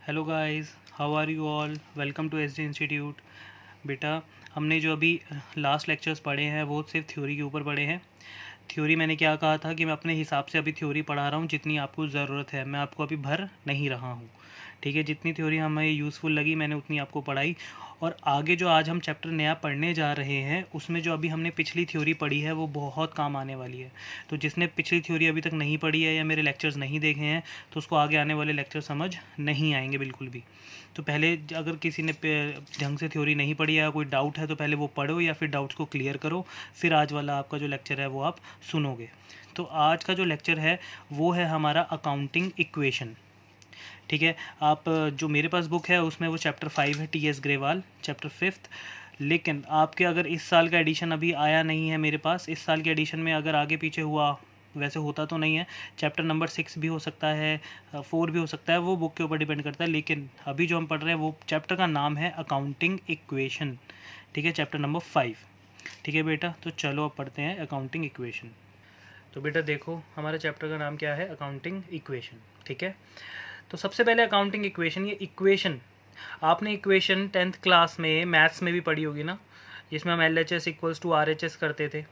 Hello guys, how are you all. Welcome to SD institute. बेटा, हमने जो अभी लास्ट लेक्चर्स पढ़े हैं वो सिर्फ थ्योरी के ऊपर पढ़े हैं। थ्योरी मैंने क्या कहा था कि मैं अपने हिसाब से अभी थ्योरी पढ़ा रहा हूँ, जितनी आपको ज़रूरत है मैं आपको अभी भर नहीं रहा हूँ। ठीक है, जितनी थ्योरी हमें यूज़फुल लगी मैंने उतनी आपको पढ़ाई। और आगे जो आज हम चैप्टर नया पढ़ने जा रहे हैं उसमें जो अभी हमने पिछली थ्योरी पढ़ी है वो बहुत काम आने वाली है। तो जिसने पिछली थ्योरी अभी तक नहीं पढ़ी है या मेरे लेक्चर्स नहीं देखे हैं तो उसको आगे आने वाले लेक्चर समझ नहीं आएंगे बिल्कुल भी। तो पहले अगर किसी ने ढंग से थ्योरी नहीं पढ़ी है या कोई डाउट है तो पहले वो पढ़ो या फिर डाउट्स को क्लियर करो, फिर आज वाला आपका जो लेक्चर है वो आप सुनोगे। तो आज का जो लेक्चर है वो है हमारा अकाउंटिंग इक्वेशन। ठीक है, आप जो मेरे पास बुक है उसमें वो चैप्टर 5 है, टी एस ग्रेवाल चैप्टर 5। लेकिन आपके अगर इस साल का एडिशन अभी आया नहीं है मेरे पास, इस साल के एडिशन में अगर आगे पीछे हुआ, वैसे होता तो नहीं है, चैप्टर नंबर 6 भी हो सकता है, 4 भी हो सकता है, वो बुक के ऊपर डिपेंड करता है। लेकिन अभी जो हम पढ़ रहे हैं वो चैप्टर का नाम है अकाउंटिंग इक्वेशन। ठीक है, चैप्टर नंबर 5। ठीक है बेटा, तो चलो अब पढ़ते हैं अकाउंटिंग इक्वेशन। तो बेटा देखो, हमारे चैप्टर का नाम क्या है, अकाउंटिंग इक्वेशन। ठीक है, तो सबसे पहले अकाउंटिंग इक्वेशन, ये इक्वेशन आपने इक्वेशन 10th क्लास में मैथ्स में भी पढ़ी होगी ना, जिसमें हम LHS इक्वल्स टू RHS करते थे।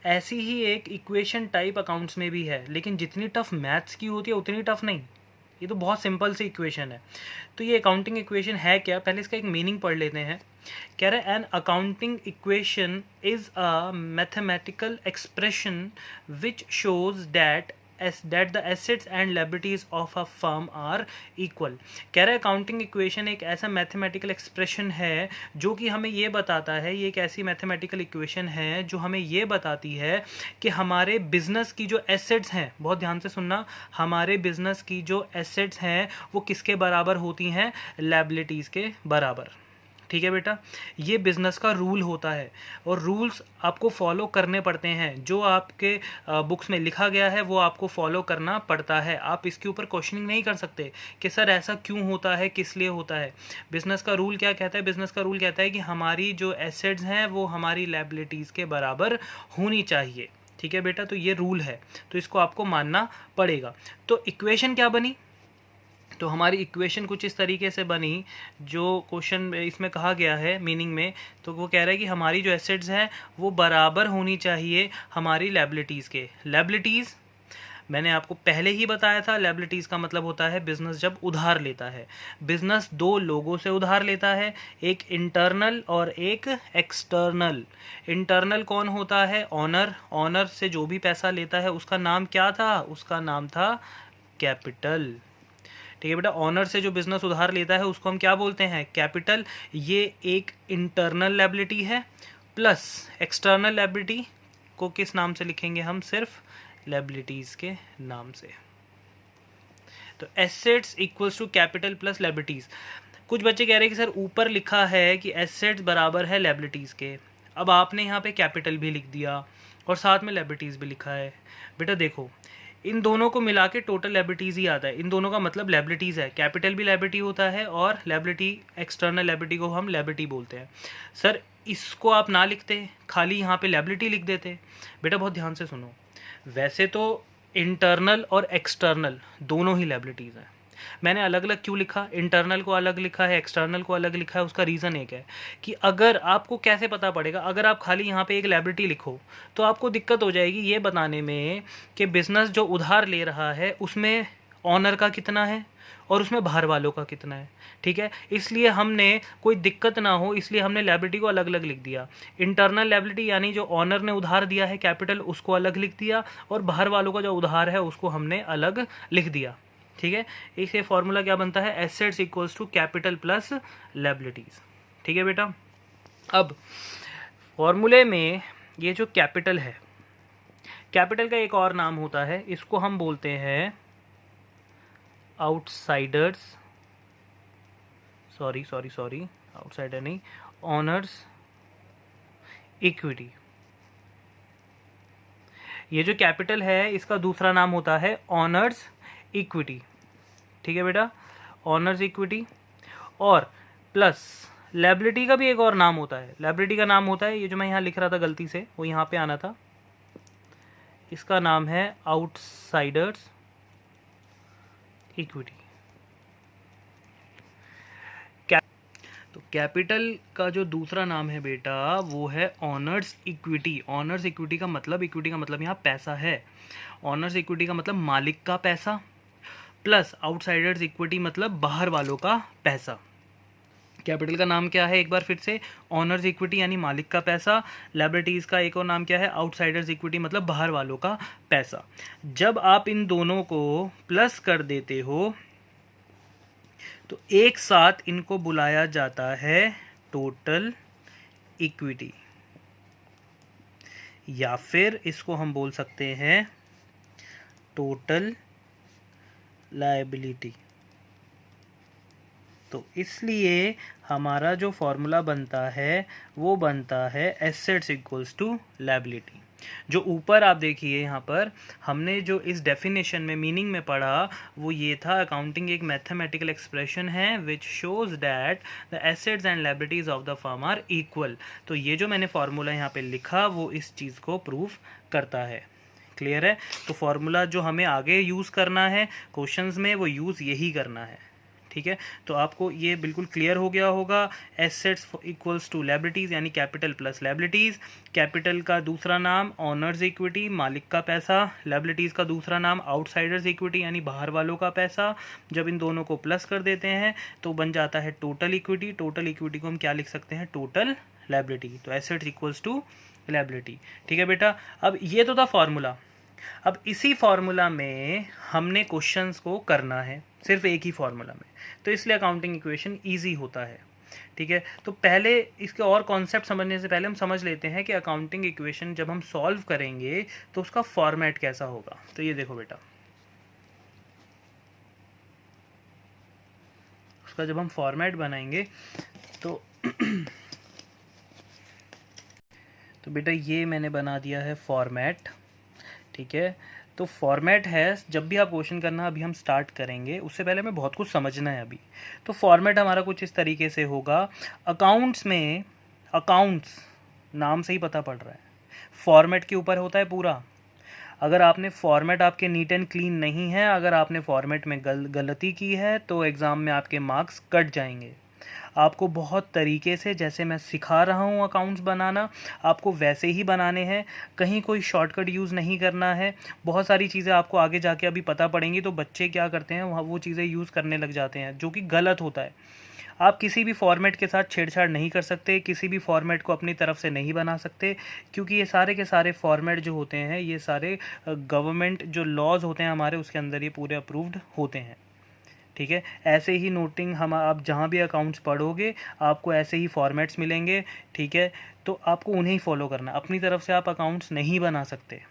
ऐसी ही एक इक्वेशन टाइप अकाउंट्स में भी है, लेकिन जितनी टफ मैथ्स की होती है उतनी टफ नहीं। ये तो बहुत सिंपल सी इक्वेशन है। तो ये अकाउंटिंग इक्वेशन है क्या, पहले इसका एक मीनिंग पढ़ लेते हैं। कह रहे हैं an accounting equation is a mathematical expression which shows that the assets and liabilities of a firm are equal. कह रहे हैं अकाउंटिंग इक्वेशन एक ऐसा मैथमेटिकल एक्सप्रेशन है जो कि हमें ये बताता है, ये एक ऐसी मैथमेटिकल इक्वेशन है जो हमें ये बताती है कि हमारे बिजनेस की जो एसेट्स हैं, बहुत ध्यान से सुनना, हमारे बिजनेस की जो एसेट्स हैं वो किसके बराबर होती हैं, लायबिलिटीज़ के बराबर। ठीक है बेटा, ये बिज़नेस का रूल होता है और रूल्स आपको फॉलो करने पड़ते हैं। जो आपके बुक्स में लिखा गया है वो आपको फॉलो करना पड़ता है। आप इसके ऊपर क्वेश्चनिंग नहीं कर सकते कि सर ऐसा क्यों होता है, किस लिए होता है। बिज़नेस का रूल क्या कहता है, बिज़नेस का रूल कहता है कि हमारी जो एसेट्स हैं वो हमारी लायबिलिटीज़ के बराबर होनी चाहिए। ठीक है बेटा, तो ये रूल है, तो इसको आपको मानना पड़ेगा। तो इक्वेशन क्या बनी, तो हमारी इक्वेशन कुछ इस तरीके से बनी, जो क्वेश्चन इसमें कहा गया है मीनिंग में, तो वो कह रहा है कि हमारी जो एसेट्स हैं वो बराबर होनी चाहिए हमारी लायबिलिटीज़ के। लायबिलिटीज़ मैंने आपको पहले ही बताया था, लायबिलिटीज़ का मतलब होता है बिजनेस जब उधार लेता है। बिजनेस दो लोगों से उधार लेता है, एक इंटरनल और एक एक्सटर्नल। इंटरनल कौन होता है, ऑनर। ऑनर से जो भी पैसा लेता है उसका नाम क्या था, उसका नाम था कैपिटल। ठीक है बेटा, ऑनर से जो बिजनेस उधार लेता है उसको हम क्या बोलते हैं, कैपिटल। ये एक इंटरनल लायबिलिटी है। प्लस एक्सटर्नल लायबिलिटी को किस नाम से लिखेंगे हम, सिर्फ लायबिलिटीज़ के नाम से। तो assets equals to capital plus liabilities. कुछ बच्चे कह रहे हैं कि सर ऊपर लिखा है कि एसेट्स बराबर है लायबिलिटीज़ के, अब आपने यहाँ पे कैपिटल भी लिख दिया और साथ में लायबिलिटीज़ भी लिखा है। बेटा देखो, इन दोनों को मिला के टोटल लायबिलिटीज़ ही आता है। इन दोनों का मतलब लायबिलिटीज़ है, कैपिटल भी लायबिलिटी होता है और लायबिलिटी, एक्सटर्नल लायबिलिटी को हम लायबिलिटी बोलते हैं। सर इसको आप ना लिखते, खाली यहाँ पे लायबिलिटी लिख देते। बेटा बहुत ध्यान से सुनो, वैसे तो इंटरनल और एक्सटर्नल दोनों ही लायबिलिटीज़ हैं। मैंने अलग अलग क्यों लिखा, इंटरनल को अलग लिखा है, एक्सटर्नल को अलग लिखा है, उसका रीज़न एक है कि अगर आपको कैसे पता पड़ेगा, अगर आप खाली यहाँ पे एक लायबिलिटी लिखो तो आपको दिक्कत हो जाएगी ये बताने में कि बिज़नेस जो उधार ले रहा है उसमें ऑनर का कितना है और उसमें बाहर वालों का कितना है। ठीक है, इसलिए हमने कोई दिक्कत ना हो इसलिए हमने लायबिलिटी को अलग अलग लिख दिया। इंटरनल लायबिलिटी यानी जो ऑनर ने उधार दिया है कैपिटल, उसको अलग लिख दिया, और बाहर वालों का जो उधार है उसको हमने अलग लिख दिया। ठीक है, इससे फॉर्मूला क्या बनता है, assets equals to capital plus liabilities. ठीक है बेटा, अब फॉर्मूले में ये जो कैपिटल है, कैपिटल का एक और नाम होता है, इसको हम बोलते हैं आउटसाइडर्स, सॉरी आउटसाइडर नहीं, ऑनर्स इक्विटी। ये जो कैपिटल है इसका दूसरा नाम होता है ऑनर्स इक्विटी। ठीक है बेटा, ऑनर्स इक्विटी। और प्लस लायबिलिटी का भी एक और नाम होता है, लायबिलिटी का नाम होता है, ये जो मैं यहाँ लिख रहा था गलती से वो यहाँ पे आना था, इसका नाम है आउटसाइडर्स इक्विटी। कैपिटल का जो दूसरा नाम है बेटा वो है ऑनर्स इक्विटी। ऑनर्स इक्विटी का मतलब यहाँ पैसा है। ऑनर्स इक्विटी का मतलब मालिक का पैसा, प्लस आउटसाइडर्स इक्विटी मतलब बाहर वालों का पैसा। कैपिटल का नाम क्या है एक बार फिर से, ऑनर्स इक्विटी यानी मालिक का पैसा। लायबिलिटीज़ का एक और नाम क्या है, आउटसाइडर्स इक्विटी मतलब बाहर वालों का पैसा। जब आप इन दोनों को प्लस कर देते हो तो एक साथ इनको बुलाया जाता है टोटल इक्विटी, या फिर इसको हम बोल सकते हैं टोटल लायबिलिटी। तो इसलिए हमारा जो फॉर्मूला बनता है वो बनता है एसेट्स इक्वल्स टू लायबिलिटी। जो ऊपर आप देखिए यहाँ पर हमने जो इस डेफिनेशन में मीनिंग में पढ़ा वो ये था, अकाउंटिंग एक मैथमेटिकल एक्सप्रेशन है which shows that the assets and liabilities of the firm are equal. तो ये जो मैंने फार्मूला यहाँ पे लिखा वो इस चीज़ को प्रूव करता है। क्लियर है? तो फार्मूला जो हमें आगे यूज़ करना है क्वेश्चंस में वो यूज़ यही करना है। ठीक है, तो आपको ये बिल्कुल क्लियर हो गया होगा। एसेट्स इक्वल्स टू लायबिलिटीज़ यानी कैपिटल प्लस लायबिलिटीज़। कैपिटल का दूसरा नाम ऑनर्स इक्विटी मालिक का पैसा, लायबिलिटीज़ का दूसरा नाम आउटसाइडर्स इक्विटी यानी बाहर वालों का पैसा। जब इन दोनों को प्लस कर देते हैं तो बन जाता है टोटल इक्विटी। टोटल इक्विटी को हम क्या लिख सकते हैं, टोटल लायबिलिटी। तो एसेट्स इक्वल्स टू लायबिलिटी। ठीक है बेटा, अब ये तो था फॉर्मूला। अब इसी फॉर्मूला में हमने क्वेश्चंस को करना है सिर्फ एक ही फॉर्मूला में, तो इसलिए अकाउंटिंग इक्वेशन इजी होता है। ठीक है, तो पहले इसके और कॉन्सेप्ट समझने से पहले हम समझ लेते हैं कि अकाउंटिंग इक्वेशन जब हम सॉल्व करेंगे तो उसका फॉर्मेट कैसा होगा। तो ये देखो बेटा, उसका जब हम फॉर्मेट बनाएंगे तो तो बेटा ये मैंने बना दिया है फॉर्मेट। ठीक है, तो फॉर्मेट है, जब भी आप क्वेश्चन करना अभी हम स्टार्ट करेंगे उससे पहले हमें बहुत कुछ समझना है अभी। तो फॉर्मेट हमारा कुछ इस तरीके से होगा। अकाउंट्स में, अकाउंट्स नाम से ही पता पड़ रहा है फॉर्मेट के ऊपर होता है पूरा। अगर आपने फॉर्मेट आपके नीट एंड क्लीन नहीं है, अगर आपने फॉर्मेट में गलती की है तो एग्ज़ाम में आपके मार्क्स कट जाएंगे। आपको बहुत तरीके से, जैसे मैं सिखा रहा हूँ अकाउंट्स बनाना, आपको वैसे ही बनाने हैं। कहीं कोई शॉर्टकट यूज़ नहीं करना है। बहुत सारी चीज़ें आपको आगे जाके अभी पता पड़ेंगी, तो बच्चे क्या करते हैं वहाँ वो चीज़ें यूज़ करने लग जाते हैं जो कि गलत होता है। आप किसी भी फॉर्मेट के साथ छेड़छाड़ नहीं कर सकते, किसी भी फॉर्मेट को अपनी तरफ से नहीं बना सकते, क्योंकि ये सारे के सारे फॉर्मेट जो होते हैं ये सारे गवर्नमेंट जो लॉज होते हैं हमारे उसके अंदर ये पूरे अप्रूव्ड होते हैं। ठीक है, ऐसे ही नोटिंग हम आप जहाँ भी अकाउंट्स पढ़ोगे आपको ऐसे ही फॉर्मेट्स मिलेंगे। ठीक है, तो आपको उन्हें ही फॉलो करना, अपनी तरफ से आप अकाउंट्स नहीं बना सकते।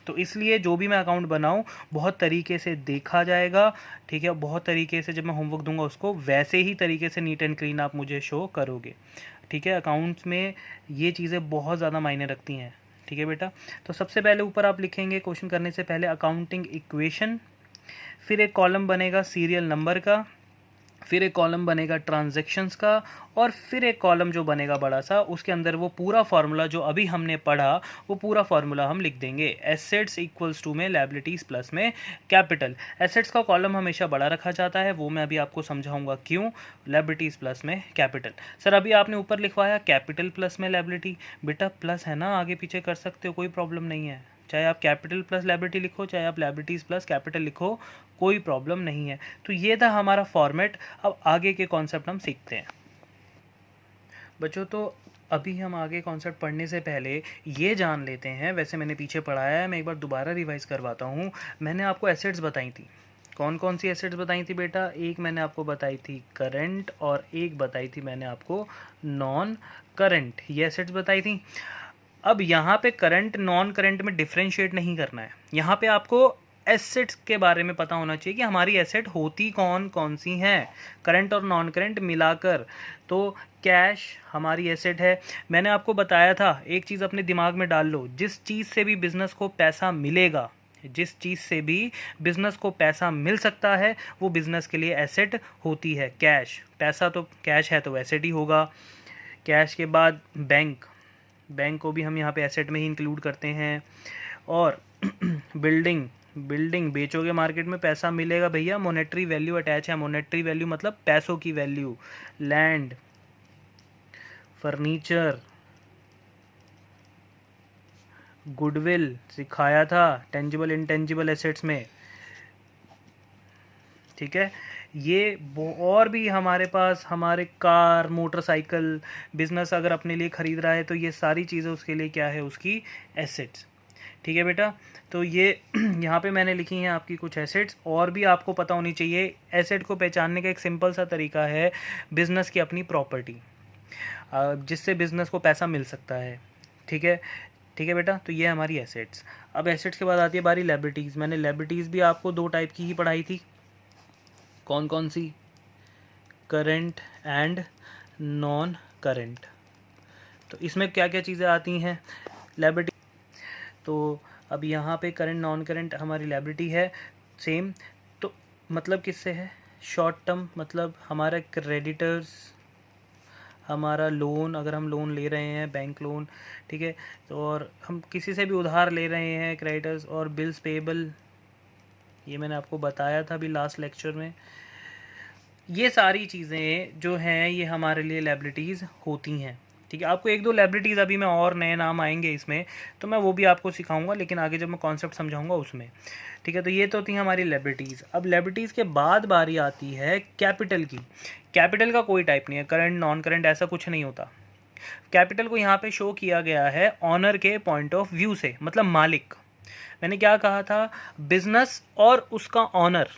तो इसलिए जो भी मैं अकाउंट बनाऊँ बहुत तरीके से देखा जाएगा। ठीक है, बहुत तरीके से जब मैं होमवर्क दूंगा उसको वैसे ही तरीके से नीट एंड क्लीन आप मुझे शो करोगे। ठीक है, अकाउंट्स में ये चीज़ें बहुत ज़्यादा मायने रखती हैं। ठीक है बेटा, तो सबसे पहले ऊपर आप लिखेंगे क्वेश्चन करने से पहले अकाउंटिंग इक्वेशन, फिर एक कॉलम बनेगा सीरियल नंबर का, फिर एक कॉलम बनेगा ट्रांजैक्शंस का, और फिर एक कॉलम जो बनेगा बड़ा सा उसके अंदर वो पूरा फार्मूला जो अभी हमने पढ़ा वो पूरा फार्मूला हम लिख देंगे। एसेट्स इक्वल्स टू में लायबिलिटीज़ प्लस में कैपिटल। एसेट्स का कॉलम हमेशा बड़ा रखा जाता है, वो मैं अभी आपको समझाऊंगा क्यों। लायबिलिटीज़ प्लस में कैपिटल। सर अभी आपने ऊपर लिखवाया कैपिटल प्लस में लायबिलिटी, बेटा प्लस है ना, आगे पीछे कर सकते हो, कोई प्रॉब्लम नहीं है। चाहे आप कैपिटल प्लस लायबिलिटी लिखो, चाहे आप लायबिलिटीज़ प्लस कैपिटल लिखो, कोई प्रॉब्लम नहीं है। तो ये था हमारा फॉर्मेट। अब आगे के कॉन्सेप्ट हम सीखते हैं बच्चों। तो अभी हम आगे कॉन्सेप्ट पढ़ने से पहले ये जान लेते हैं, वैसे मैंने पीछे पढ़ाया है, मैं एक बार दोबारा रिवाइज करवाता हूँ। मैंने आपको एसेट्स बताई थी, कौन कौन सी एसेट्स बताई थी बेटा? एक मैंने आपको बताई थी करंट और एक बताई थी मैंने आपको नॉन करंट, ये एसेट्स बताई थी। अब यहाँ पे करंट नॉन करंट में डिफ्रेंशिएट नहीं करना है, यहाँ पे आपको एसेट्स के बारे में पता होना चाहिए कि हमारी एसेट होती कौन कौन सी हैं, करंट और नॉन करंट मिलाकर। तो कैश हमारी एसेट है। मैंने आपको बताया था, एक चीज़ अपने दिमाग में डाल लो, जिस चीज़ से भी बिज़नेस को पैसा मिलेगा, जिस चीज़ से भी बिज़नेस को पैसा मिल सकता है वो बिज़नेस के लिए एसेट होती है। कैश, पैसा तो कैश है तो एसेट ही होगा। कैश के बाद बैंक, बैंक को भी हम यहाँ पे एसेट में ही इंक्लूड करते हैं। और बिल्डिंग, बिल्डिंग बेचोगे मार्केट में पैसा मिलेगा भैया, मोनेटरी वैल्यू अटैच है। मोनेटरी वैल्यू मतलब पैसों की वैल्यू। लैंड, फर्नीचर, गुडविल सिखाया था टेंजिबल इंटेंजिबल एसेट्स में, ठीक है। ये और भी हमारे पास हमारे कार, मोटरसाइकिल, बिजनेस अगर अपने लिए ख़रीद रहा है तो ये सारी चीज़ें उसके लिए क्या है, उसकी एसेट्स, ठीक है बेटा। तो ये यहाँ पे मैंने लिखी हैं आपकी कुछ एसेट्स, और भी आपको पता होनी चाहिए। एसेट को पहचानने का एक सिंपल सा तरीका है बिज़नेस की अपनी प्रॉपर्टी, जिससे बिज़नेस को पैसा मिल सकता है, ठीक है, ठीक है बेटा। तो ये हमारी एसेट्स। अब एसेट्स के बाद आती है बारी लायबिलिटीज़। मैंने लायबिलिटीज़ भी आपको 2 टाइप की ही पढ़ाई थी। कौन कौन सी? Current and non current. तो इसमें क्या क्या चीज़ें आती हैं लायबिलिटी? तो अब यहाँ पे करंट नॉन करंट हमारी लायबिलिटी है सेम। तो मतलब किससे है? शॉर्ट टर्म, मतलब हमारा क्रेडिटर्स, हमारा लोन, अगर हम लोन ले रहे हैं बैंक लोन, ठीक है, तो और हम किसी से भी उधार ले रहे हैं, क्रेडिटर्स, और बिल्स पेबल, ये मैंने आपको बताया था अभी लास्ट लेक्चर में। ये सारी चीज़ें जो हैं ये हमारे लिए लायबिलिटीज़ होती हैं, ठीक है। आपको 1-2 लायबिलिटीज़ अभी मैं और नए नाम आएंगे इसमें, तो मैं वो भी आपको सिखाऊंगा, लेकिन आगे जब मैं कॉन्सेप्ट समझाऊंगा उसमें, ठीक है। तो ये तो थी हमारी लायबिलिटीज़। अब लायबिलिटीज़ के बाद बारी आती है कैपिटल की। कैपिटल का कोई टाइप नहीं है, करंट नॉन करंट ऐसा कुछ नहीं होता। कैपिटल को यहाँ पे शो किया गया है ऑनर के पॉइंट ऑफ व्यू से, मतलब मालिक। मैंने क्या कहा था? बिजनेस और उसका ऑनर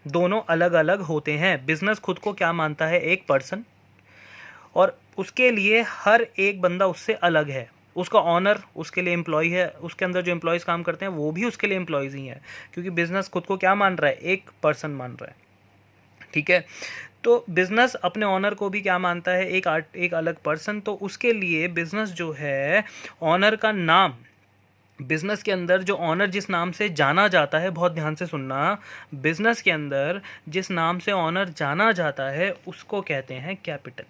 दोनों अलग अलग होते हैं। बिजनेस खुद को क्या मानता है? एक पर्सन, और उसके लिए हर एक बंदा उससे अलग है। उसका ऑनर उसके लिए एम्प्लॉय है, उसके अंदर जो एम्प्लॉयज़ काम करते हैं वो भी उसके लिए एम्प्लॉयज़ ही हैं, क्योंकि बिजनेस खुद को क्या मान रहा है? एक पर्सन मान रहा है, ठीक है। तो बिजनेस अपने ऑनर को भी क्या मानता है? एक अलग पर्सन। तो उसके लिए बिजनेस जो है, ऑनर का नाम, बिजनेस के अंदर जो ऑनर जिस नाम से जाना जाता है, बहुत ध्यान से सुनना, बिजनेस के अंदर जिस नाम से ऑनर जाना जाता है उसको कहते हैं कैपिटल।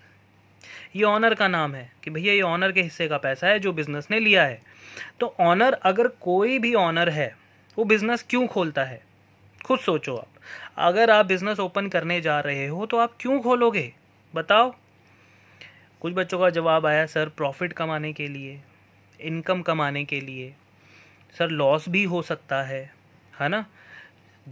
ये ऑनर का नाम है कि भैया ये ऑनर के हिस्से का पैसा है जो बिजनेस ने लिया है। तो ऑनर, अगर कोई भी ऑनर है, वो बिजनेस क्यों खोलता है? खुद सोचो आप। अगर आप बिजनेस ओपन करने जा रहे हो तो आप क्यों खोलोगे? बताओ। कुछ बच्चों का जवाब आया, सर प्रॉफिट कमाने के लिए, इनकम कमाने के लिए। सर लॉस भी हो सकता है ना।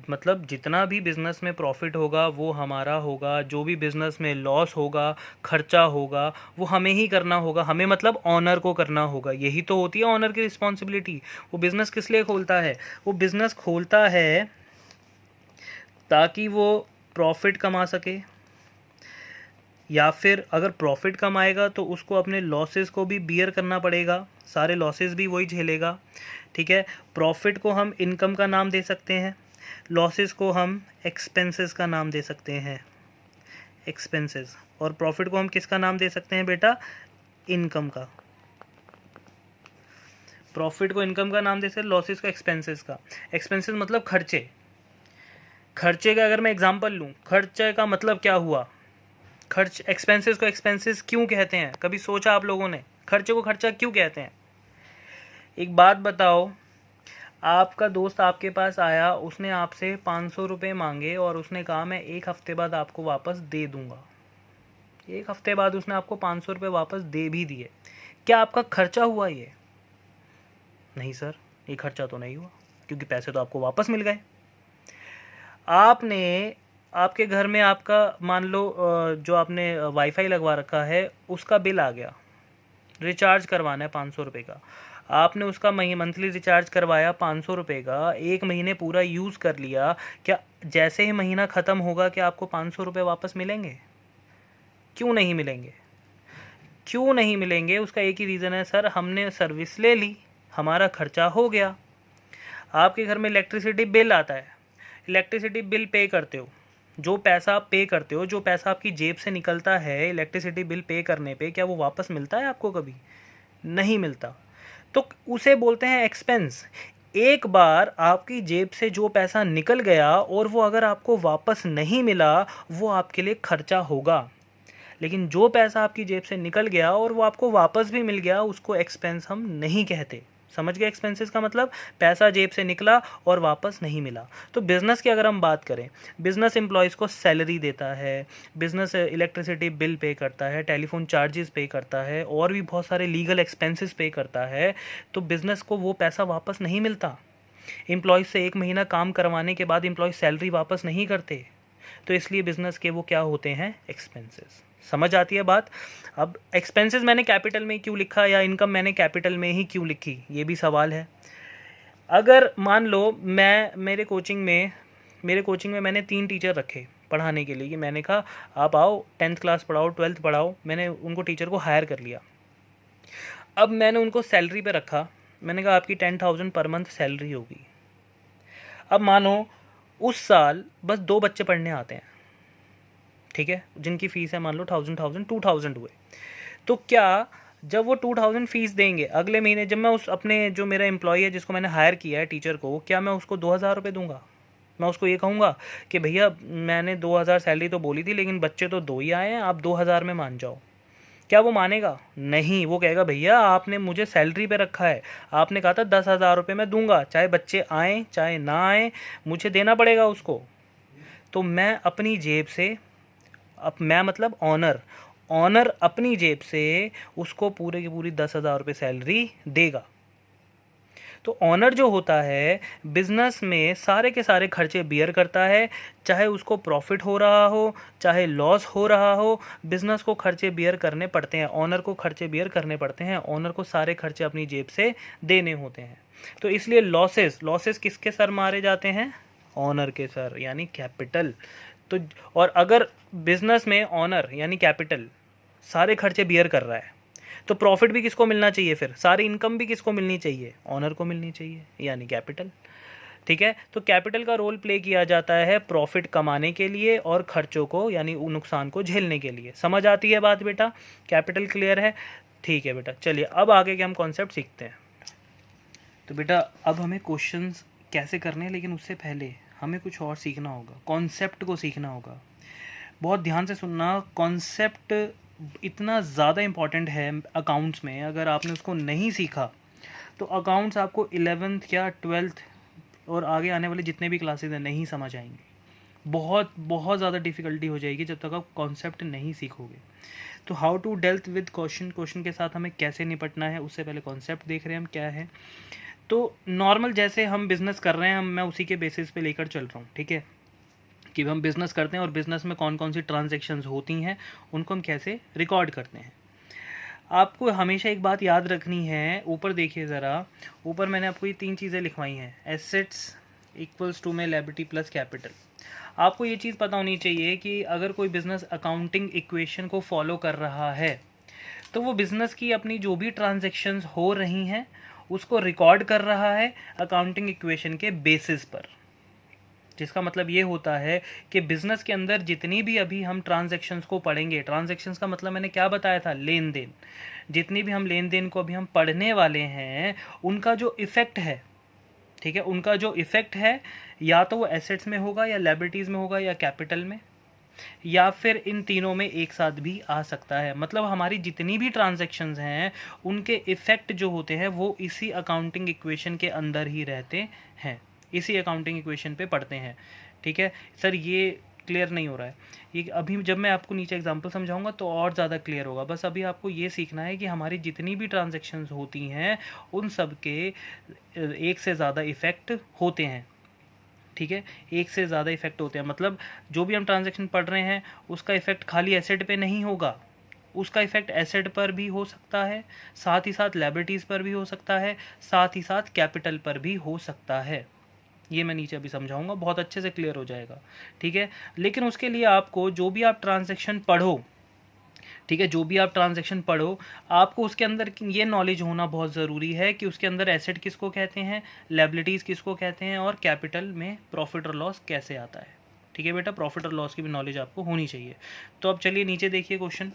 मतलब जितना भी बिज़नेस में प्रॉफिट होगा वो हमारा होगा, जो भी बिज़नेस में लॉस होगा, खर्चा होगा, वो हमें ही करना होगा। हमें मतलब ऑनर को करना होगा। यही तो होती है ऑनर की रिस्पॉन्सिबिलिटी। वो बिज़नेस किस लिए खोलता है? वो बिज़नेस खोलता है ताकि वो प्रॉफिट कमा सके, या फिर अगर प्रॉफिट कमाएगा तो उसको अपने लॉसेस को भी बियर करना पड़ेगा, सारे लॉसेस भी वही झेलेगा, ठीक है। प्रॉफिट को हम इनकम का नाम दे सकते हैं, लॉसेस को हम एक्सपेंसेस का नाम दे सकते हैं, एक्सपेंसेस, और प्रॉफिट को हम किसका नाम दे सकते हैं बेटा? इनकम का। प्रॉफिट को इनकम का नाम दे सकते हैं, लॉसेस को एक्सपेंसेस का। एक्सपेंसेस मतलब खर्चे। खर्चे का अगर मैं एग्जांपल लूँ, खर्चे का मतलब क्या हुआ? खर्च, एक्सपेंसेस को एक्सपेंसेस क्यों कहते हैं? कभी सोचा आप लोगों ने खर्चे को खर्चा क्यों कहते हैं? एक बात बताओ, आपका दोस्त आपके पास आया, उसने आपसे 500 रुपये मांगे और उसने कहा मैं 1 हफ्ते बाद आपको वापस दे दूंगा। 1 हफ्ते बाद उसने आपको 500 रुपये वापस दे भी दिए। क्या आपका खर्चा हुआ ये? नहीं सर, ये खर्चा तो नहीं हुआ, क्योंकि पैसे तो आपको वापस मिल गए। आपने, आपके घर में आपका मान लो जो आपने वाईफाई लगवा रखा है उसका बिल आ गया, रिचार्ज करवाना है 500 रुपये का। आपने उसका मंथली रिचार्ज करवाया 500 रुपये का, 1 महीने पूरा यूज़ कर लिया। क्या जैसे ही महीना ख़त्म होगा क्या आपको 500 रुपये वापस मिलेंगे? क्यों नहीं मिलेंगे? क्यों नहीं मिलेंगे? उसका एक ही रीज़न है, सर हमने सर्विस ले ली, हमारा खर्चा हो गया। आपके घर में इलेक्ट्रिसिटी बिल आता है, इलेक्ट्रिसिटी बिल पे करते हो, जो पैसा आप पे करते हो, जो पैसा आपकी जेब से निकलता है इलेक्ट्रिसिटी बिल पे करने पे, क्या वो वापस मिलता है आपको? कभी नहीं मिलता। तो उसे बोलते हैं एक्सपेंस। एक बार आपकी जेब से जो पैसा निकल गया और वो अगर आपको वापस नहीं मिला, वो आपके लिए खर्चा होगा। लेकिन जो पैसा आपकी जेब से निकल गया और वो आपको वापस भी मिल गया, उसको एक्सपेंस हम नहीं कहते। समझ गए? एक्सपेंसेस का मतलब पैसा जेब से निकला और वापस नहीं मिला। तो बिज़नेस की अगर हम बात करें, बिज़नेस एम्प्लॉयज़ को सैलरी देता है, बिज़नेस इलेक्ट्रिसिटी बिल पे करता है, टेलीफोन चार्जेस पे करता है और भी बहुत सारे लीगल एक्सपेंसेस पे करता है, तो बिज़नेस को वो पैसा वापस नहीं मिलता। एम्प्लॉयज़ से 1 महीना काम करवाने के बाद एम्प्लॉय सैलरी वापस नहीं करते, तो इसलिए बिज़नेस के वो क्या होते हैं? एक्सपेंसेस। समझ आती है बात? अब एक्सपेंसेस मैंने कैपिटल में क्यों लिखा या इनकम मैंने कैपिटल में ही क्यों लिखी, ये भी सवाल है। अगर मान लो मेरे कोचिंग में मैंने 3 टीचर रखे पढ़ाने के लिए, कि मैंने कहा आप आओ 10th क्लास पढ़ाओ, 12th पढ़ाओ, मैंने उनको टीचर को हायर कर लिया। अब मैंने उनको सैलरी पे रखा, मैंने कहा आपकी 10,000 पर मंथ सैलरी होगी। अब मानो उस साल बस 2 बच्चे पढ़ने आते हैं, ठीक है, जिनकी फ़ीस है मान लो 2,000 हुए, तो क्या जब वो 2,000 फ़ीस देंगे, अगले महीने जब मैं उस अपने जो मेरा एम्प्लॉई है जिसको मैंने हायर किया है टीचर को, क्या मैं उसको 2,000 रुपये दूंगा? मैं उसको ये कहूँगा कि भैया मैंने 2,000 सैलरी तो बोली थी लेकिन बच्चे तो 2 ही आए हैं, आप 2,000 में मान जाओ। क्या वो मानेगा? नहीं, वो कहेगा भैया आपने मुझे सैलरी पे रखा है, आपने कहा था 10,000 रुपये मैं दूंगा, चाहे बच्चे आएँ चाहे ना आएँ, मुझे देना पड़ेगा उसको। तो मैं अपनी जेब से, अब मैं मतलब ऑनर अपनी जेब से उसको पूरे की पूरी 10,000 रुपये सैलरी देगा। तो ऑनर जो होता है बिजनेस में सारे के सारे खर्चे बियर करता है, चाहे उसको प्रॉफिट हो रहा हो चाहे लॉस हो रहा हो, बिजनेस को खर्चे बियर करने पड़ते हैं, ऑनर को खर्चे बियर करने पड़ते हैं, ऑनर को सारे खर्चे अपनी जेब से देने होते हैं। तो इसलिए लॉसेस किसके सर मारे जाते हैं? ऑनर के सर, यानी कैपिटल। तो और अगर बिजनेस में ऑनर यानी कैपिटल सारे खर्चे बियर कर रहा है, तो प्रॉफिट भी किसको मिलना चाहिए? फिर सारी इनकम भी किसको मिलनी चाहिए? ऑनर को मिलनी चाहिए, यानी कैपिटल। ठीक है, तो कैपिटल का रोल प्ले किया जाता है प्रॉफिट कमाने के लिए और खर्चों को यानी नुकसान को झेलने के लिए। समझ आती है बात बेटा? कैपिटल क्लियर है? ठीक है बेटा, चलिए अब आगे के हम कॉन्सेप्ट सीखते हैं। तो बेटा अब हमें क्वेश्चंस कैसे करने हैं, लेकिन उससे पहले हमें कुछ और सीखना होगा, कॉन्सेप्ट को सीखना होगा। बहुत ध्यान से सुनना, कॉन्सेप्ट इतना ज़्यादा इम्पॉर्टेंट है अकाउंट्स में, अगर आपने उसको नहीं सीखा तो अकाउंट्स आपको 11th या 12th और आगे आने वाले जितने भी क्लासेस हैं नहीं समझ आएंगे। बहुत बहुत ज़्यादा डिफ़िकल्टी हो जाएगी जब तक आप कॉन्सेप्ट नहीं सीखोगे। तो how to deal with question के साथ हमें कैसे निपटना है, उससे पहले कॉन्सेप्ट देख रहे हैं हम क्या है। तो नॉर्मल जैसे हम बिज़नेस कर रहे हैं, मैं उसी के बेसिस पे लेकर चल रहा हूँ, ठीक है, कि हम बिज़नेस करते हैं और बिज़नेस में कौन कौन सी ट्रांजैक्शंस होती हैं उनको हम कैसे रिकॉर्ड करते हैं। आपको हमेशा एक बात याद रखनी है, ऊपर देखिए ज़रा, ऊपर मैंने आपको ये 3 चीज़ें लिखवाई हैं, एसेट्स इक्वल्स टू में लायबिलिटी प्लस कैपिटल। आपको ये चीज़ पता होनी चाहिए कि अगर कोई बिज़नेस अकाउंटिंग इक्वेशन को फॉलो कर रहा है तो वो बिज़नेस की अपनी जो भी ट्रांजैक्शंस हो रही हैं उसको रिकॉर्ड कर रहा है अकाउंटिंग इक्वेशन के बेसिस पर। जिसका मतलब ये होता है कि बिज़नेस के अंदर जितनी भी अभी हम ट्रांजैक्शंस को पढ़ेंगे, ट्रांजैक्शंस का मतलब मैंने क्या बताया था? लेन देन। जितनी भी हम लेन देन को अभी हम पढ़ने वाले हैं उनका जो इफ़ेक्ट है, ठीक है, उनका जो इफ़ेक्ट है या तो वो एसेट्स में होगा या लायबिलिटीज़ में होगा या कैपिटल में, या फिर इन तीनों में एक साथ भी आ सकता है। मतलब हमारी जितनी भी ट्रांजैक्शंस हैं उनके इफ़ेक्ट जो होते हैं वो इसी अकाउंटिंग इक्वेशन के अंदर ही रहते हैं, इसी अकाउंटिंग इक्वेशन पे पढ़ते हैं। ठीक है सर, ये क्लियर नहीं हो रहा है, ये अभी जब मैं आपको नीचे एग्जांपल समझाऊंगा तो और ज़्यादा क्लियर होगा। बस अभी आपको ये सीखना है कि हमारी जितनी भी ट्रांजैक्शंस होती हैं उन सब के एक से ज़्यादा इफ़ेक्ट होते हैं। ठीक है, एक से ज़्यादा इफ़ेक्ट होते हैं, मतलब जो भी हम ट्रांजैक्शन पढ़ रहे हैं उसका इफ़ेक्ट खाली एसेट पे नहीं होगा, उसका इफ़ेक्ट एसेट पर भी हो सकता है, साथ ही साथ लायबिलिटीज़ पर भी हो सकता है, साथ ही साथ कैपिटल पर भी हो सकता है। ये मैं नीचे अभी समझाऊंगा, बहुत अच्छे से क्लियर हो जाएगा। ठीक है, लेकिन उसके लिए आपको जो भी आप ट्रांजैक्शन पढ़ो, ठीक है, जो भी आप ट्रांजैक्शन पढ़ो आपको उसके अंदर ये नॉलेज होना बहुत ज़रूरी है कि उसके अंदर एसेट किसको कहते हैं, लायबिलिटीज़ किसको कहते हैं और कैपिटल में प्रॉफिट और लॉस कैसे आता है। ठीक है बेटा, प्रॉफिट और लॉस की भी नॉलेज आपको होनी चाहिए। तो अब चलिए नीचे देखिए क्वेश्चन,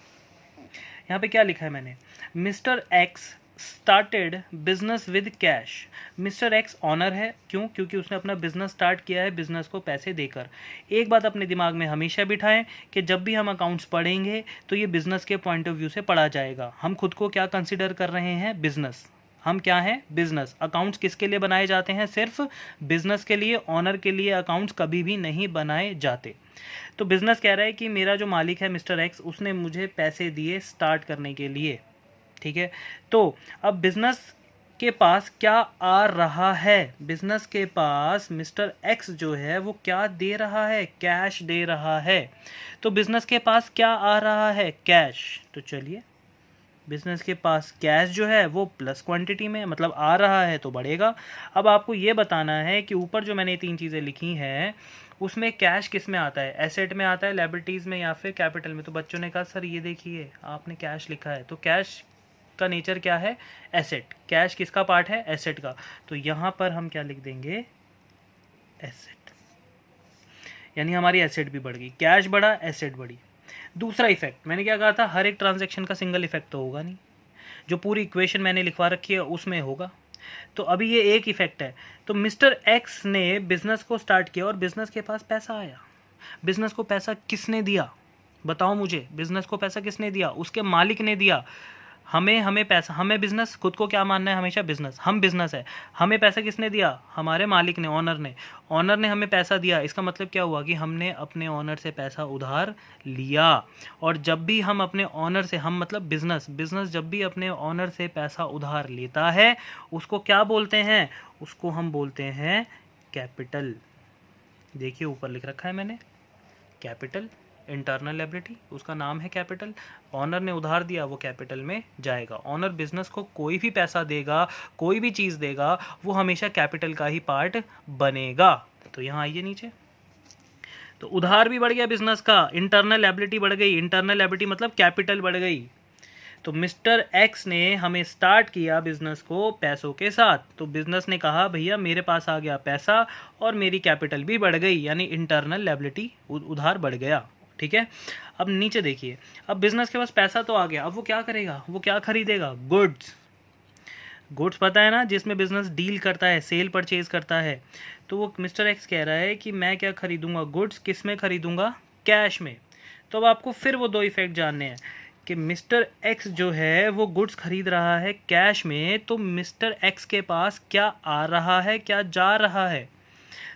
यहाँ पे क्या लिखा है मैंने, mister X started business with cash. Mister X owner है, क्यों? क्योंकि उसने अपना बिजनेस स्टार्ट किया है बिजनेस को पैसे देकर। एक बात अपने दिमाग में हमेशा बिठाएं कि जब भी हम अकाउंट्स पढ़ेंगे तो ये बिजनेस के पॉइंट ऑफ व्यू से पढ़ा जाएगा। हम खुद को क्या कंसिडर कर रहे हैं? बिजनेस। हम क्या हैं, बिजनेस। अकाउंट्स किसके लिए बनाए जाते हैं, सिर्फ बिजनेस के लिए, ऑनर के लिए अकाउंट्स कभी भी नहीं बनाए जाते। तो बिजनेस कह रहा है कि मेरा जो मालिक है मिस्टर एक्स, उसने मुझे पैसे दिए स्टार्ट करने के लिए, ठीक है। तो अब बिजनेस के पास क्या आ रहा है, बिजनेस के पास मिस्टर एक्स जो है वो क्या दे रहा है, कैश दे रहा है। तो बिजनेस के पास क्या आ रहा है, कैश। तो चलिए, बिजनेस के पास कैश जो है वो प्लस क्वांटिटी में, मतलब आ रहा है तो बढ़ेगा। अब आपको ये बताना है कि ऊपर जो मैंने 3 चीज़ें लिखी हैं उसमें कैश किस में आता है, एसेट में आता है, लायबिलिटीज़ में, या फिर कैपिटल में। तो बच्चों ने कहा सर ये देखिए आपने कैश लिखा है, तो कैश का नेचर क्या है, एसेट। कैश किसका पार्ट है, एसेट का। तो यहाँ पर हम क्या लिख देंगे, एसेट, यानी हमारी एसेट भी बढ़ गई, कैश बढ़ा, एसेट बढ़ी। दूसरा इफेक्ट, मैंने क्या कहा था, हर एक ट्रांजैक्शन का सिंगल इफेक्ट तो होगा नहीं, जो पूरी इक्वेशन मैंने लिखवा रखी है उसमें होगा। तो अभी ये एक इफेक्ट है। तो मिस्टर एक्स ने बिजनेस को स्टार्ट किया और बिजनेस के पास पैसा आया। बिजनेस को पैसा किसने दिया, बताओ मुझे, बिजनेस को पैसा किसने दिया, उसके मालिक ने दिया। हमें पैसा, हमें बिजनेस, खुद को क्या मानना है हमेशा, बिजनेस, हम बिजनेस है। हमें पैसा किसने दिया, हमारे मालिक ने, ऑनर ने। ऑनर ने हमें पैसा दिया, इसका मतलब क्या हुआ कि हमने अपने ऑनर से पैसा उधार लिया। और जब भी हम अपने ऑनर से, हम मतलब बिजनेस जब भी अपने ऑनर से पैसा उधार लेता है उसको क्या बोलते हैं, उसको हम बोलते हैं कैपिटल। देखिए ऊपर लिख रखा है मैंने, कैपिटल, इंटरनल लायबिलिटी, उसका नाम है कैपिटल। ऑनर ने उधार दिया, वो कैपिटल में जाएगा। ऑनर बिजनेस को कोई भी पैसा देगा, कोई भी चीज़ देगा, वो हमेशा कैपिटल का ही पार्ट बनेगा। तो यहाँ आइए नीचे, तो उधार भी बढ़ गया बिजनेस का, इंटरनल लायबिलिटी बढ़ गई, इंटरनल लायबिलिटी मतलब कैपिटल बढ़ गई। तो मिस्टर एक्स ने हमें स्टार्ट किया बिजनेस को पैसों के साथ। तो बिजनेस ने कहा भैया मेरे पास आ गया पैसा और मेरी कैपिटल भी बढ़ गई, यानी इंटरनल लायबिलिटी, उधार बढ़ गया, ठीक है। अब नीचे देखिए, अब बिजनेस के पास पैसा तो आ गया, अब वो क्या करेगा, वो क्या खरीदेगा, गुड्स। गुड्स पता है ना, जिसमें बिजनेस डील करता है, सेल परचेज करता है। तो वो मिस्टर एक्स कह रहा है कि मैं क्या खरीदूंगा, गुड्स किस में खरीदूंगा, कैश में। तो अब आपको फिर वो दो इफेक्ट जानने हैं कि मिस्टर एक्स जो है वो गुड्स खरीद रहा है कैश में, तो मिस्टर एक्स के पास क्या आ रहा है, क्या जा रहा है।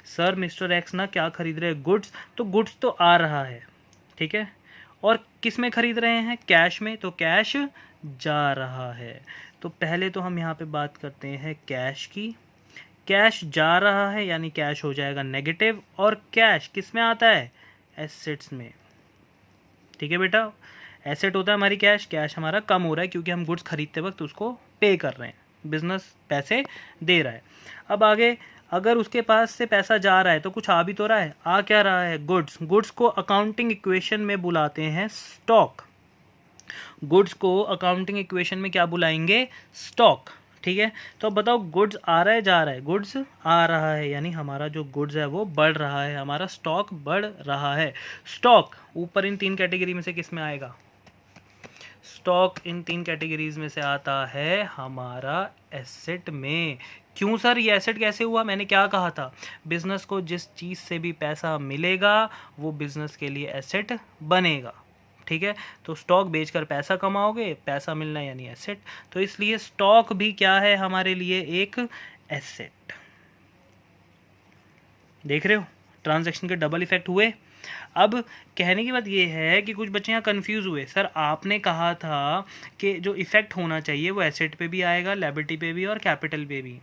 सर मिस्टर एक्स ना क्या खरीद रहे हैं, गुड्स, तो गुड्स तो आ रहा है, ठीक है, और किस में खरीद रहे हैं, कैश में, तो कैश जा रहा है। तो पहले तो हम यहाँ पे बात करते हैं कैश की। कैश जा रहा है यानी कैश हो जाएगा नेगेटिव, और कैश किस में आता है, एसेट्स में, ठीक है बेटा। एसेट होता है हमारी कैश, कैश हमारा कम हो रहा है क्योंकि हम गुड्स खरीदते वक्त उसको पे कर रहे हैं, बिजनेस पैसे दे रहा है। अब आगे, अगर उसके पास से पैसा जा रहा है तो कुछ आ भी तो रहा है, आ क्या रहा है, गुड्स। गुड्स को अकाउंटिंग इक्वेशन में बुलाते हैं स्टॉक। गुड्स को अकाउंटिंग इक्वेशन में क्या बुलाएंगे, स्टॉक, ठीक है। तो अब बताओ गुड्स आ रहा है जा रहा है, गुड्स आ रहा है यानी हमारा जो गुड्स है वो बढ़ रहा है, हमारा स्टॉक बढ़ रहा है। स्टॉक ऊपर इन 3 कैटेगरी में से किस में आएगा, स्टॉक इन 3 कैटेगरीज में से आता है हमारा एसेट में। क्यों सर, ये एसेट कैसे हुआ, मैंने क्या कहा था, बिजनेस को जिस चीज़ से भी पैसा मिलेगा वो बिजनेस के लिए एसेट बनेगा, ठीक है। तो स्टॉक बेचकर पैसा कमाओगे, पैसा मिलना यानी एसेट, तो इसलिए स्टॉक भी क्या है हमारे लिए, एक एसेट। देख रहे हो, ट्रांजैक्शन के डबल इफेक्ट हुए। अब कहने की बात ये है कि कुछ बच्चे यहाँ कंफ्यूज हुए, सर आपने कहा था कि जो इफेक्ट होना चाहिए वो एसेट पे भी आएगा, लायबिलिटी पे भी और कैपिटल पे भी,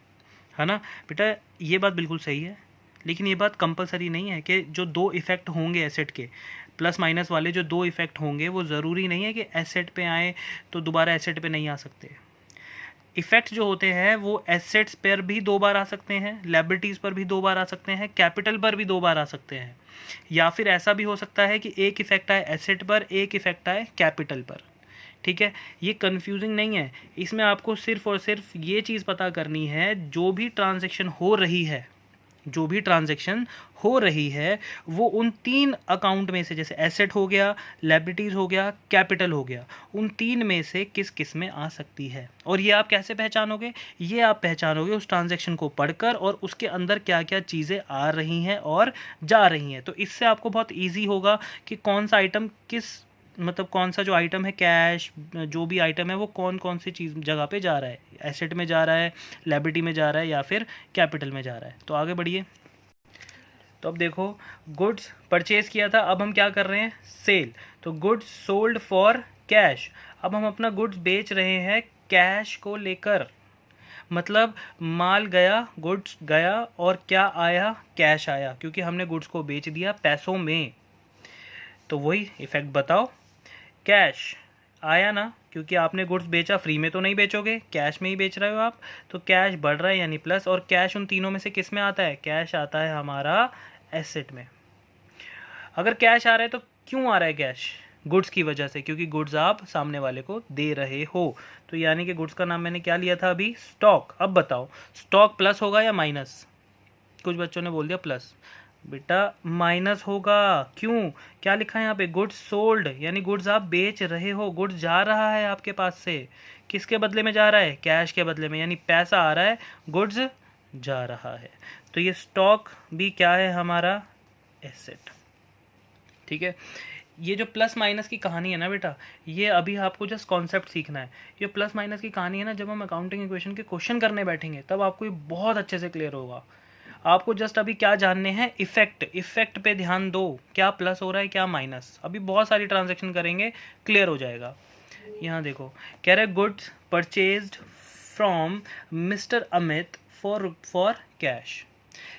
है ना बेटा। ये बात बिल्कुल सही है, लेकिन ये बात कंपलसरी नहीं है कि जो 2 इफेक्ट होंगे एसेट के, प्लस माइनस वाले जो 2 इफेक्ट होंगे वो ज़रूरी नहीं है कि एसेट पे आए तो दोबारा एसेट पे नहीं आ सकते। इफेक्ट जो होते हैं वो एसेट्स पर भी 2 बार आ सकते हैं, लायबिलिटीज़ पर भी 2 बार आ सकते हैं, कैपिटल पर भी 2 बार आ सकते हैं, या फिर ऐसा भी हो सकता है कि एक इफेक्ट आए एसेट पर, एक इफेक्ट आए कैपिटल पर, ठीक है। ये कंफ्यूजिंग नहीं है, इसमें आपको सिर्फ और सिर्फ ये चीज़ पता करनी है, जो भी ट्रांजैक्शन हो रही है, जो भी ट्रांजैक्शन हो रही है वो उन 3 अकाउंट में से, जैसे एसेट हो गया, लायबिलिटीज़ हो गया, कैपिटल हो गया, उन 3 में से किस किस में आ सकती है। और ये आप कैसे पहचानोगे, ये आप पहचानोगे उस ट्रांजैक्शन को पढ़कर और उसके अंदर क्या क्या चीज़ें आ रही हैं और जा रही हैं। तो इससे आपको बहुत ईजी होगा कि कौन सा आइटम किस मतलब कौन सा जो आइटम है, कैश जो भी आइटम है वो कौन कौन सी चीज़ जगह पे जा रहा है, एसेट में जा रहा है, लायबिलिटी में जा रहा है या फिर कैपिटल में जा रहा है। तो आगे बढ़िए। तो अब देखो, गुड्स परचेज किया था, अब हम क्या कर रहे हैं, सेल। तो गुड्स सोल्ड फॉर कैश, अब हम अपना गुड्स बेच रहे हैं कैश को लेकर, मतलब माल गया, गुड्स गया और क्या आया, कैश आया, क्योंकि हमने गुड्स को बेच दिया पैसों में। तो वही इफेक्ट बताओ, कैश आया ना, क्योंकि आपने गुड्स बेचा, फ्री में तो नहीं बेचोगे, कैश में ही बेच रहे हो आप, तो कैश बढ़ रहा है यानी प्लस। और कैश उन तीनों में से किस में आता है, कैश आता है हमारा एसेट में। अगर कैश आ रहा है तो क्यों आ रहा है कैश, गुड्स की वजह से, क्योंकि गुड्स आप सामने वाले को दे रहे हो। तो यानी कि गुड्स का नाम मैंने क्या लिया था अभी, स्टॉक। अब बताओ स्टॉक प्लस होगा या माइनस, कुछ बच्चों ने बोल दिया प्लस, बेटा माइनस होगा। क्यों, क्या लिखा है यहाँ पे, गुड्स सोल्ड, यानी गुड्स आप बेच रहे हो, गुड्स जा रहा है आपके पास से, किसके बदले में जा रहा है, कैश के बदले में, यानी पैसा आ रहा है, गुड्स जा रहा है। तो ये स्टॉक भी क्या है हमारा, एसेट। ठीक है, ये जो प्लस माइनस की कहानी है ना बेटा, ये अभी आपको जस्ट कॉन्सेप्ट सीखना है। ये प्लस माइनस की कहानी है ना, जब हम अकाउंटिंग इक्वेशन के क्वेश्चन करने बैठेंगे तब आपको ये बहुत अच्छे से क्लियर होगा। आपको जस्ट अभी क्या जानने हैं, इफेक्ट, इफेक्ट पे ध्यान दो, क्या प्लस हो रहा है क्या माइनस, अभी बहुत सारी ट्रांजैक्शन करेंगे क्लियर हो जाएगा। यहाँ देखो, कह रहे goods purchased from mister Amit for cash,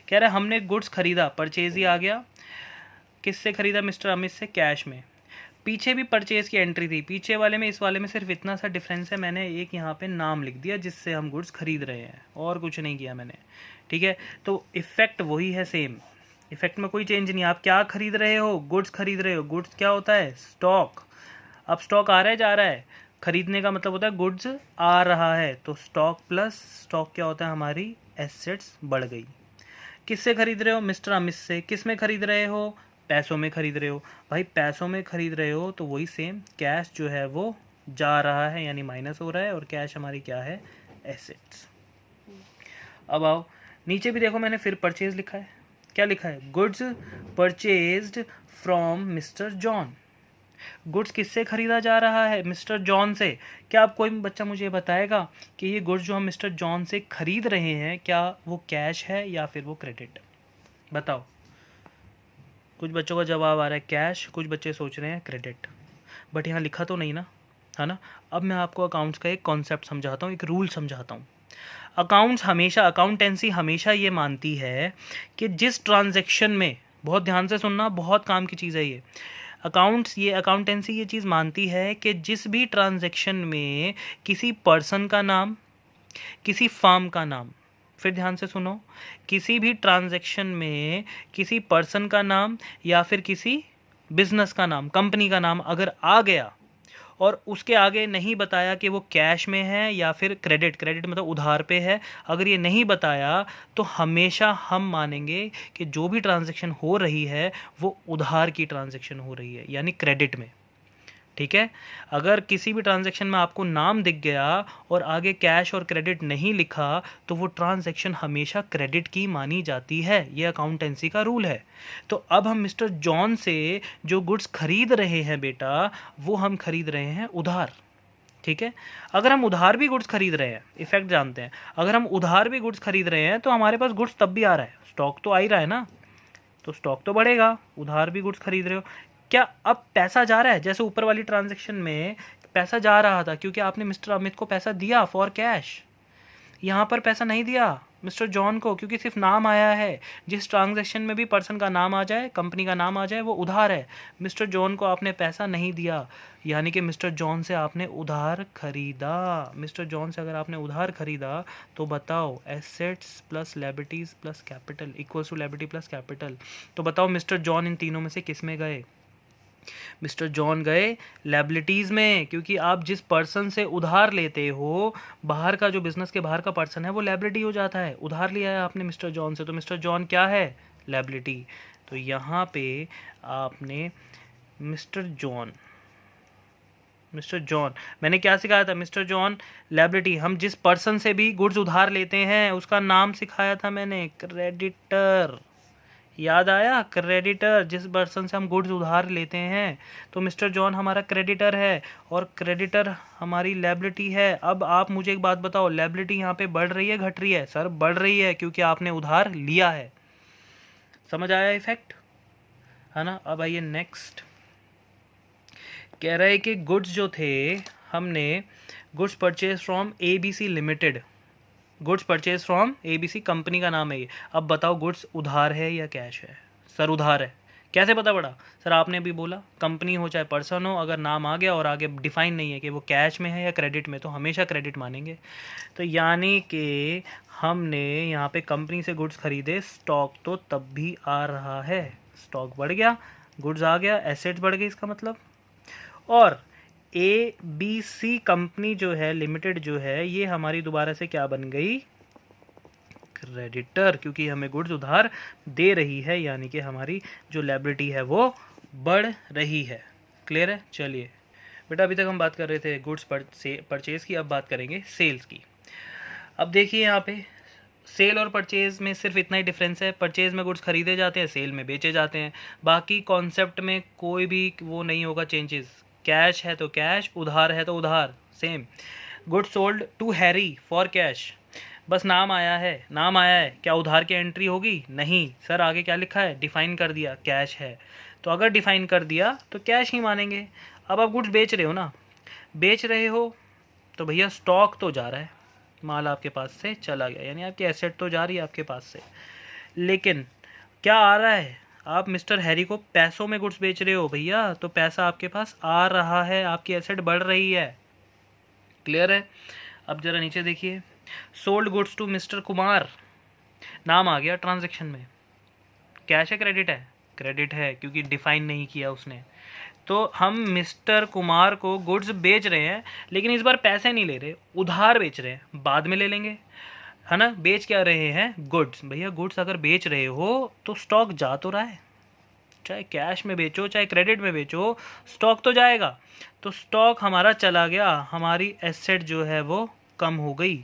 कह रहे हमने गुड्स खरीदा, परचेज ही आ गया, किससे खरीदा, मिस्टर अमित से, कैश में। पीछे भी परचेज की एंट्री थी, पीछे वाले में इस वाले में सिर्फ इतना सा डिफरेंस है, मैंने एक यहाँ पे नाम लिख दिया जिससे हम गुड्स खरीद रहे हैं, और कुछ नहीं किया मैंने। ठीक है, तो इफेक्ट वही है सेम, इफेक्ट में कोई चेंज नहीं। आप क्या खरीद रहे हो, गुड्स खरीद रहे हो, गुड्स क्या होता है, स्टॉक। अब स्टॉक आ रहा है जा रहा है, खरीदने का मतलब होता है गुड्स आ रहा है, तो स्टॉक प्लस स्टॉक क्या होता है, हमारी एसेट्स बढ़ गई। किससे खरीद रहे हो, मिस्टर अमित से, किस में खरीद रहे हो, पैसों में खरीद रहे हो। भाई पैसों में खरीद रहे हो तो वही सेम, कैश जो है वो जा रहा है यानी माइनस हो रहा है, और कैश हमारी क्या है, एसेट्स। अब आओ नीचे भी देखो, मैंने फिर परचेज लिखा है, क्या लिखा है, goods purchased from mister John. Goods किससे खरीदा जा रहा है, मिस्टर जॉन से। क्या आप कोई बच्चा मुझे बताएगा कि ये गुड्स जो हम मिस्टर जॉन से खरीद रहे हैं क्या वो कैश है या फिर वो क्रेडिट, बताओ। कुछ बच्चों का जवाब आ रहा है कैश, कुछ बच्चे सोच रहे हैं क्रेडिट, बट यहाँ लिखा तो नहीं ना, है ना। अब मैं आपको अकाउंट्स का एक कॉन्सेप्ट समझाता हूँ, एक रूल समझाता हूँ। अकाउंट्स हमेशा, अकाउंटेंसी हमेशा ये मानती है कि जिस ट्रांजैक्शन में, बहुत ध्यान से सुनना, बहुत काम की चीज़ है ये, अकाउंटेंसी ये चीज़ मानती है कि जिस भी ट्रांजैक्शन में किसी पर्सन का नाम, किसी फर्म का नाम, फिर ध्यान से सुनो, किसी भी ट्रांजैक्शन में किसी पर्सन का नाम या फिर किसी बिजनेस का नाम, कंपनी का नाम अगर आ गया और उसके आगे नहीं बताया कि वो कैश में है या फिर क्रेडिट, क्रेडिट मतलब उधार पे है, अगर ये नहीं बताया तो हमेशा हम मानेंगे कि जो भी ट्रांजैक्शन हो रही है वो उधार की ट्रांजैक्शन हो रही है, यानी क्रेडिट में। ठीक है, अगर किसी भी ट्रांजैक्शन में आपको नाम दिख गया और आगे कैश और क्रेडिट नहीं लिखा तो वो ट्रांजैक्शन हमेशा क्रेडिट की मानी जाती है, ये अकाउंटेंसी का रूल है। तो अब हम मिस्टर जॉन से जो गुड्स खरीद रहे हैं बेटा, वो हम खरीद रहे हैं उधार। ठीक है, अगर हम उधार भी गुड्स खरीद रहे हैं, इफेक्ट जानते हैं, अगर हम उधार भी गुड्स खरीद रहे हैं तो हमारे पास गुड्स तब भी आ रहा है, स्टॉक तो आ ही रहा है ना, तो स्टॉक तो बढ़ेगा, उधार भी गुड्स खरीद रहे हो। क्या अब पैसा जा रहा है, जैसे ऊपर वाली ट्रांजैक्शन में पैसा जा रहा था क्योंकि आपने मिस्टर अमित को पैसा दिया फॉर कैश, यहाँ पर पैसा नहीं दिया मिस्टर जॉन को क्योंकि सिर्फ नाम आया है। जिस ट्रांजैक्शन में भी पर्सन का नाम आ जाए, कंपनी का नाम आ जाए, वो उधार है। मिस्टर जॉन को आपने पैसा नहीं दिया, यानी कि मिस्टर जॉन से आपने उधार खरीदा। मिस्टर जॉन से अगर आपने उधार खरीदा तो बताओ, assets plus liabilities plus capital equals to liability plus capital. तो बताओ मिस्टर जॉन इन तीनों में से किस में गए, मिस्टर जॉन गए लायबिलिटीज़ में, क्योंकि आप जिस पर्सन से उधार लेते हो, बाहर का जो बिजनेस के बाहर का पर्सन है वो लायबिलिटी हो जाता है। उधार लिया है आपने मिस्टर जॉन से, तो मिस्टर जॉन क्या है, लायबिलिटी। तो यहाँ पे आपने मिस्टर जॉन मैंने क्या सिखाया था, मिस्टर जॉन लायबिलिटी। हम जिस पर्सन से भी गुड्स उधार लेते हैं उसका नाम सिखाया था मैंने, क्रेडिटर, याद आया? क्रेडिटर, जिस पर्सन से हम गुड्स उधार लेते हैं, तो मिस्टर जॉन हमारा क्रेडिटर है और क्रेडिटर हमारी लायबिलिटी है। अब आप मुझे एक बात बताओ, लायबिलिटी यहाँ पे बढ़ रही है घट रही है? सर बढ़ रही है, क्योंकि आपने उधार लिया है। समझ आया इफेक्ट, है ना? अब आइए नेक्स्ट, कह रहा है कि गुड्स जो थे, हमने goods purchase from ABC limited, goods purchase from ABC company का नाम है ये। अब बताओ गुड्स उधार है या कैश है? सर उधार है। कैसे पता पड़ा? सर आपने भी बोला कंपनी हो चाहे पर्सन हो, अगर नाम आ गया और आगे डिफाइन नहीं है कि वो कैश में है या क्रेडिट में, तो हमेशा क्रेडिट मानेंगे। तो यानी कि हमने यहाँ पे कंपनी से गुड्स खरीदे, स्टॉक तो तब भी आ रहा है, स्टॉक बढ़ गया, गुड्स आ गया, एसेट्स बढ़ गई इसका मतलब। और ABC कंपनी जो है, लिमिटेड जो है, ये हमारी दोबारा से क्या बन गई? क्रेडिटर, क्योंकि हमें गुड्स उधार दे रही है, यानी कि हमारी जो लायबिलिटी है वो बढ़ रही है। क्लियर है? चलिए बेटा, अभी तक हम बात कर रहे थे गुड्स परचेज की, अब बात करेंगे सेल्स की। अब देखिए यहाँ पे सेल और परचेज में सिर्फ इतना ही डिफरेंस है, परचेज में गुड्स खरीदे जाते हैं, सेल में बेचे जाते हैं, बाकी कॉन्सेप्ट में कोई भी वो नहीं होगा चेंजेस। कैश है तो कैश, उधार है तो उधार, same. Goods sold to Harry for cash, बस नाम आया है, नाम आया है, क्या उधार की एंट्री होगी? नहीं सर, आगे क्या लिखा है? डिफाइन कर दिया कैश है, तो अगर डिफाइन कर दिया तो कैश ही मानेंगे। अब आप गुड्स बेच रहे हो ना, बेच रहे हो तो भैया स्टॉक तो जा रहा है, माल आपके पास से चला गया, यानी आपकी एसेट तो जा रही है आपके पास से, लेकिन क्या आ रहा है? आप मिस्टर हैरी को पैसों में गुड्स बेच रहे हो भैया, तो पैसा आपके पास आ रहा है, आपकी एसेट बढ़ रही है। क्लियर है? अब जरा नीचे देखिए, sold goods to mister Kumar, नाम आ गया ट्रांजैक्शन में, कैश है क्रेडिट है? क्रेडिट है, क्योंकि डिफाइन नहीं किया उसने। तो हम मिस्टर कुमार को गुड्स बेच रहे हैं, लेकिन इस बार पैसे नहीं ले रहे, उधार बेच रहे हैं, बाद में ले लेंगे, है ना? बेच क्या रहे हैं? गुड्स। भैया गुड्स अगर बेच रहे हो तो स्टॉक जा तो रहा है, चाहे कैश में बेचो चाहे क्रेडिट में बेचो, स्टॉक तो जाएगा। तो स्टॉक हमारा चला गया, हमारी एसेट जो है वो कम हो गई।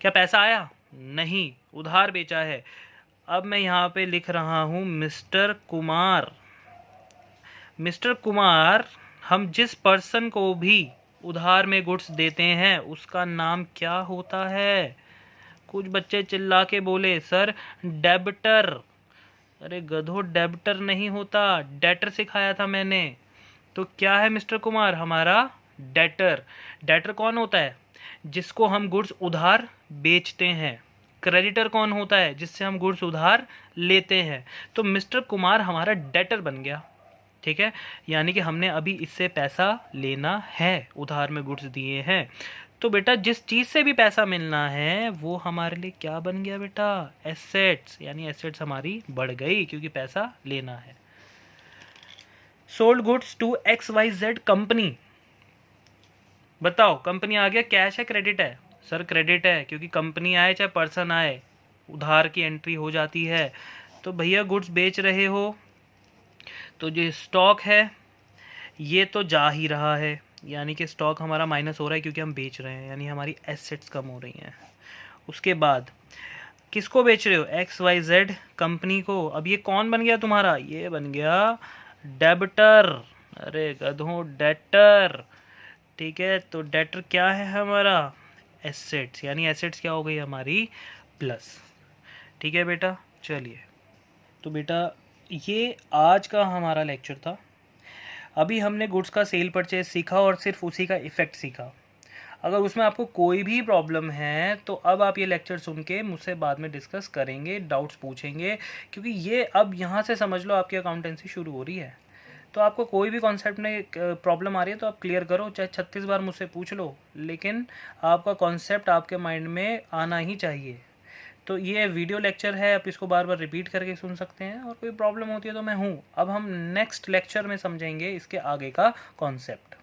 क्या पैसा आया? नहीं, उधार बेचा है। अब मैं यहाँ पे लिख रहा हूँ मिस्टर कुमार। मिस्टर कुमार, हम जिस पर्सन को भी उधार में गुड्स देते हैं उसका नाम क्या होता है? कुछ बच्चे चिल्ला के बोले सर डेबिटर। अरे गधो, डेबिटर नहीं होता, डेटर सिखाया था मैंने। तो क्या है मिस्टर कुमार? हमारा डेटर। डेटर कौन होता है? जिसको हम गुड्स उधार बेचते हैं। क्रेडिटर कौन होता है? जिससे हम गुड्स उधार लेते हैं। तो मिस्टर कुमार हमारा डेटर बन गया, ठीक है, यानी कि हमने अभी इससे पैसा लेना है, उधार में गुड्स दिए हैं। तो बेटा जिस चीज़ से भी पैसा मिलना है वो हमारे लिए क्या बन गया बेटा? एसेट्स, यानी एसेट्स हमारी बढ़ गई क्योंकि पैसा लेना है। Sold goods to XYZ company, बताओ कंपनी आ गया, कैश है क्रेडिट है? सर क्रेडिट है, क्योंकि कंपनी आए चाहे पर्सन आए उधार की एंट्री हो जाती है। तो भैया गुड्स बेच रहे हो तो जो स्टॉक है ये तो जा ही रहा है, यानी कि स्टॉक हमारा माइनस हो रहा है क्योंकि हम बेच रहे हैं, यानी हमारी एसेट्स कम हो रही हैं। उसके बाद किसको बेच रहे हो? XYZ कंपनी को। अब ये कौन बन गया तुम्हारा? ये बन गया डेबिटर। अरे गधों, डेटर, ठीक है। तो डेटर क्या है हमारा? एसेट्स, यानी एसेट्स क्या हो गई हमारी? प्लस। ठीक है बेटा, चलिए। तो बेटा ये आज का हमारा लेक्चर था। अभी हमने गुड्स का सेल परचेज सीखा और सिर्फ उसी का इफ़ेक्ट सीखा। अगर उसमें आपको कोई भी प्रॉब्लम है तो अब आप ये लेक्चर सुन के मुझसे बाद में डिस्कस करेंगे, डाउट्स पूछेंगे, क्योंकि ये अब यहाँ से समझ लो आपकी अकाउंटेंसी शुरू हो रही है। तो आपको कोई भी कॉन्सेप्ट में प्रॉब्लम आ रही है तो आप क्लियर करो, चाहे 36 बार मुझसे पूछ लो, लेकिन आपका कॉन्सेप्ट आपके माइंड में आना ही चाहिए। तो ये वीडियो लेक्चर है, आप इसको बार बार रिपीट करके सुन सकते हैं, और कोई प्रॉब्लम होती है तो मैं हूँ। अब हम नेक्स्ट लेक्चर में समझेंगे इसके आगे का कॉन्सेप्ट।